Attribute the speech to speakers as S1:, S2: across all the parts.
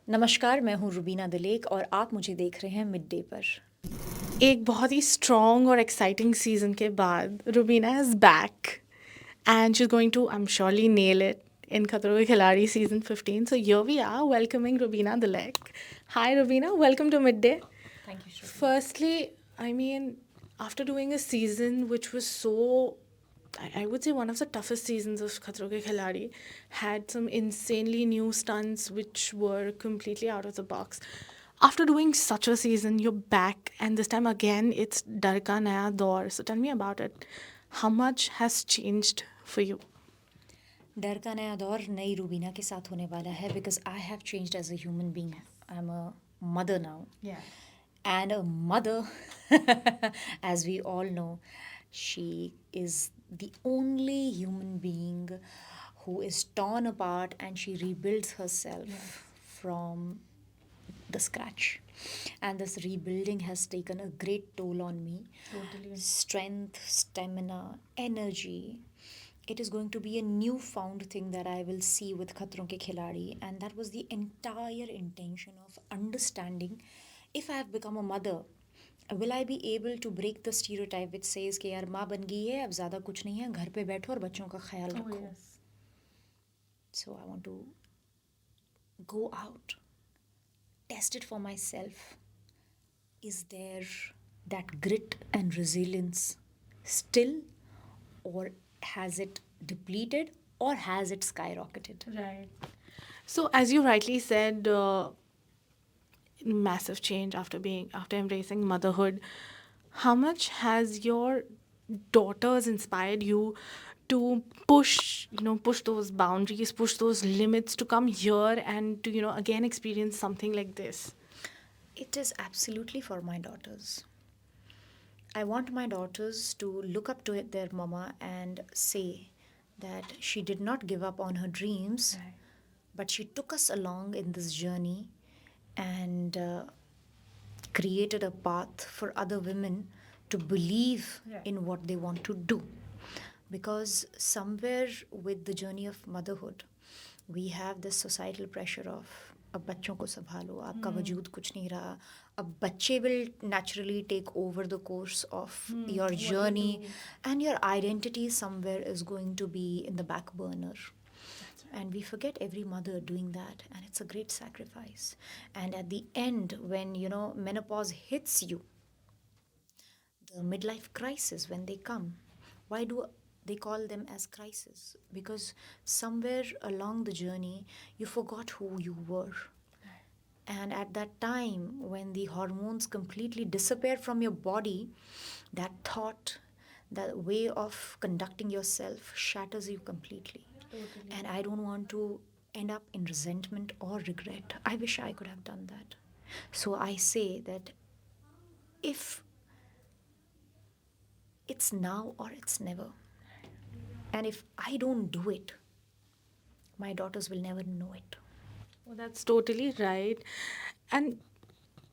S1: नमस्कार, मैं हूँ रुबीना दिलेक और आप मुझे देख रहे हैं मिड डे पर।
S2: एक बहुत ही स्ट्रॉन्ग और एक्साइटिंग सीजन के बाद Rubina is back and she is going to I am surely nail it in Khatro Ke Khiladi season 15. So here we are welcoming Rubina Dilek. Hi Rubina, welcome to Midday.
S1: Thank you, Shruti.
S2: Firstly, I mean, after doing a season which was so, I would say one of the toughest seasons of Khatro Ke Khiladi, had some insanely new stunts which were completely out of the box. After doing such a season, you're back, and this time again, it's Dar Ka Naya Daur. So tell me about it. How much has changed for you?
S1: डर का नया दौर नई रूबीना के साथ होने वाला है because I have changed as a human being. I am a mother now and a mother, as we all know, she is the only human being who is torn apart and she rebuilds herself from the scratch. And this rebuilding has taken a great toll on me.
S2: Totally.
S1: Strength, stamina, energy. It is going to be a newfound thing that I will see with Khatron Ke Khiladi, and that was the entire intention of understanding if I have become a mother, will I be able to break the stereotype which says कि यार माँ बन गई है अब ज़्यादा कुछ नहीं है घर पे बैठो और बच्चों का ख्याल रखो. So I want to go out, test it for myself. Is there that grit and resilience still, or has it depleted, or has it skyrocketed?
S2: Right. So, as you rightly said, massive change after embracing motherhood. How much has your daughters inspired you to push those boundaries, push those limits to come here and to again experience something like this?
S1: It is absolutely for my daughters. I want my daughters to look up to their mama and say that she did not give up on her dreams,
S2: Right.
S1: but she took us along in this journey and created a path for other women to believe in what they want to do. Because somewhere with the journey of motherhood, we have this societal pressure of अब बच्चों को संभालो, आपका वजूद कुछ नहीं रहा, अब बच्चे will naturally take over the course of your journey, and your identity somewhere is going to be in the back burner. And we forget every mother doing that, and it's a great sacrifice. And at the end, when menopause hits you, the midlife crisis, when they come, why do they call them as crisis? Because somewhere along the journey you forgot who you were. And at that time, when the hormones completely disappear from your body, that thought, that way of conducting yourself shatters you completely.
S2: Totally.
S1: And I don't want to end up in resentment or regret. I wish I could have done that. So I say that if it's now or it's never, and if I don't do it, my daughters will never know it.
S2: Well, that's totally right. And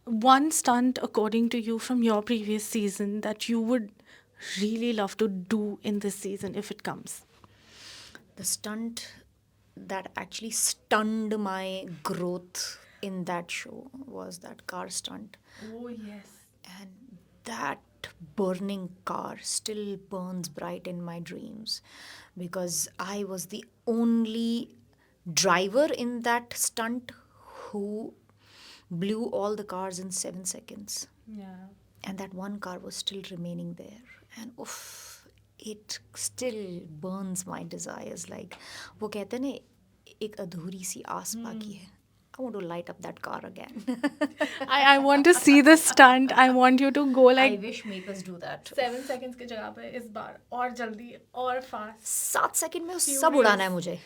S2: one stunt, according to you, from your previous season that you would really love to do in this season if it comes?
S1: The stunt that actually stunned my growth in that show was that car stunt.
S2: Oh, yes.
S1: And that burning car still burns bright in my dreams because I was the only driver in that stunt who blew all the cars in 7 seconds.
S2: Yeah.
S1: And that one car was still remaining there. And oof, it still burns my desires. Like, वो कहते हैं ना एक अधूरी सी आस बाकी है. I want to light up that car again.
S2: I want to see the stunt. I want you to go
S1: I
S2: like
S1: wish makers do that.
S2: 7 seconds की जगह पे इस बार और जल्दी और fast.
S1: 7 सेकंड में सब उड़ाना है मुझे.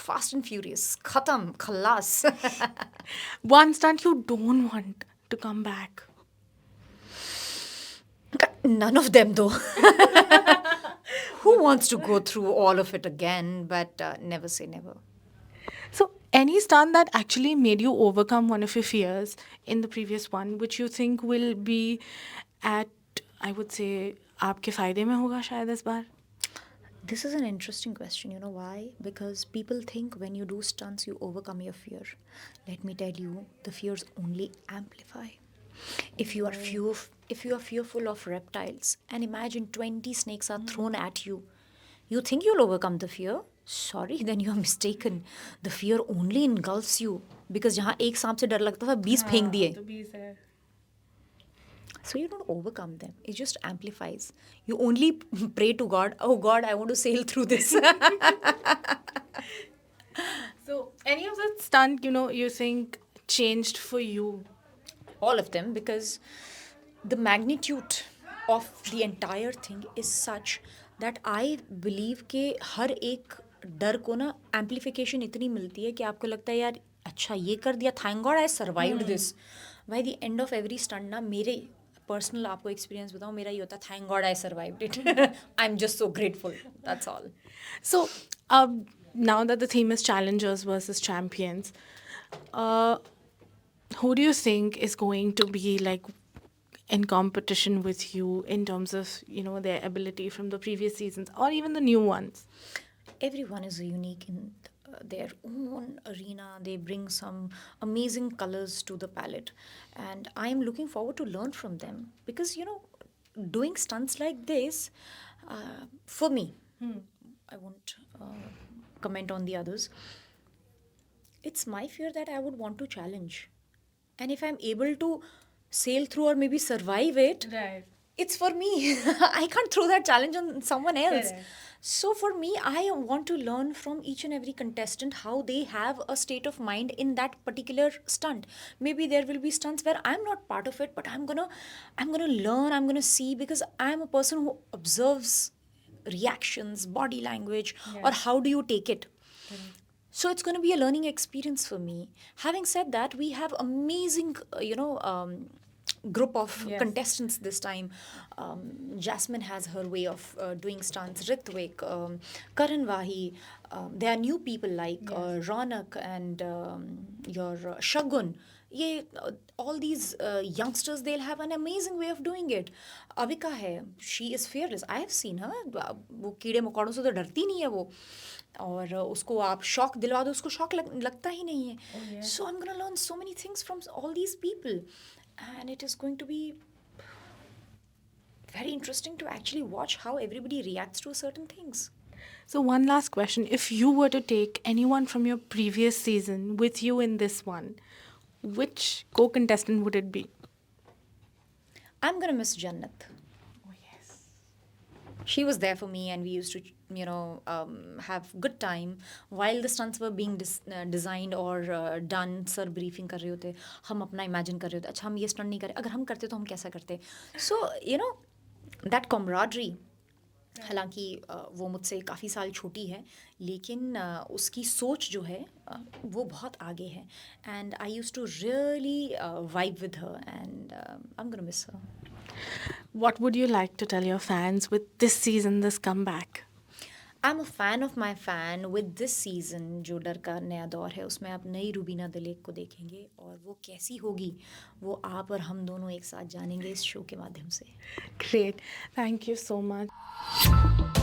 S1: Fast and furious. खत्म, खल्लास.
S2: One stunt you don't want to come back.
S1: None of them though. Who wants to go through all of it again? But never say never.
S2: So, any stunt that actually made you overcome one of your fears in the previous one, which you think will be at, I would say, आपके फ़ायदे में होगा शायद इस बार?
S1: This is an interesting question. You know why? Because people think when you do stunts, you overcome your fear. Let me tell you, the fears only amplify. If you are fearful of reptiles, and imagine 20 snakes are thrown at you, you think you'll overcome the fear? Sorry, then you are mistaken. The fear only engulfs you because जहाँ एक सांप से डर लगता था 20 फेंक दिए.
S2: तो 20 है.
S1: So you don't overcome them. It just amplifies. You only pray to God, oh God, I want to sail through this.
S2: So any of that stunt, you think changed for you?
S1: All of them, because the magnitude of the entire thing is such that I believe कि हर एक डर को ना amplification इतनी मिलती है कि आपको लगता है यार अच्छा ये कर दिया, thank God I survived this. By the end of every stunt ना मेरे पर्सनल आपको एक्सपीरियंस बताऊँ, मेरा ये होता है thank God I survived it. I am just so grateful, that's all.
S2: So, now that the theme is challengers versus champions, who do you think is going to be like in competition with you in terms of their ability from the previous seasons or even the new ones?
S1: Everyone is unique in their own arena. They bring some amazing colors to the palette, and I am looking forward to learn from them because doing stunts like this, for me, I won't comment on the others. It's my fear that I would want to challenge, and if I'm able to sail through or maybe survive it,
S2: Right.
S1: it's for me. I can't throw that challenge on someone else.
S2: Correct.
S1: So for me, I want to learn from each and every contestant how they have a state of mind in that particular stunt. Maybe there will be stunts where I'm not part of it, but I'm gonna learn, I'm gonna see, because I'm a person who observes reactions, body language, or how do you take it. So it's going to be a learning experience for me. Having said that, we have amazing, group of contestants this time. Jasmine has her way of doing stunts. Ritvik, Karan Wahi. There are new people like Ronak and your Shagun. All these youngsters, they'll have an amazing way of doing it. Avika hai, she is fearless. I have seen her. वो कीड़े मकोड़ों से तो डरती नहीं है वो. और उसको आप शॉक दिलवा दो, उसको शॉक लगता ही नहीं है. So I'm gonna learn so many things from all these people, and it is going to be very interesting to actually watch how everybody reacts to certain things.
S2: So one last question: if you were to take anyone from your previous season with you in this one, which co-contestant would it be?
S1: I'm gonna miss Jannat.
S2: Oh yes.
S1: She was there for me, and we used to have good time while the stunts were being designed or done. Sir briefing कर रहे होते, हम अपना imagine कर रहे होते, अच्छा हम ये stunt नहीं करें, अगर हम करते तो हम कैसा करते. So that camaraderie, हालांकि वो मुझसे काफ़ी साल छोटी है, लेकिन उसकी सोच जो है वो बहुत आगे है. And I used to really vibe with her, and I'm gonna miss her.
S2: What would you like to tell your fans with this season, this comeback?
S1: I'm a fan of my fan with this season. जो डर का नया दौर है, उसमें आप नई रूबीना दिलेक को देखेंगे, और वो कैसी होगी वो आप और हम दोनों एक साथ जानेंगे इस शो के माध्यम से.
S2: Great. Thank you so much.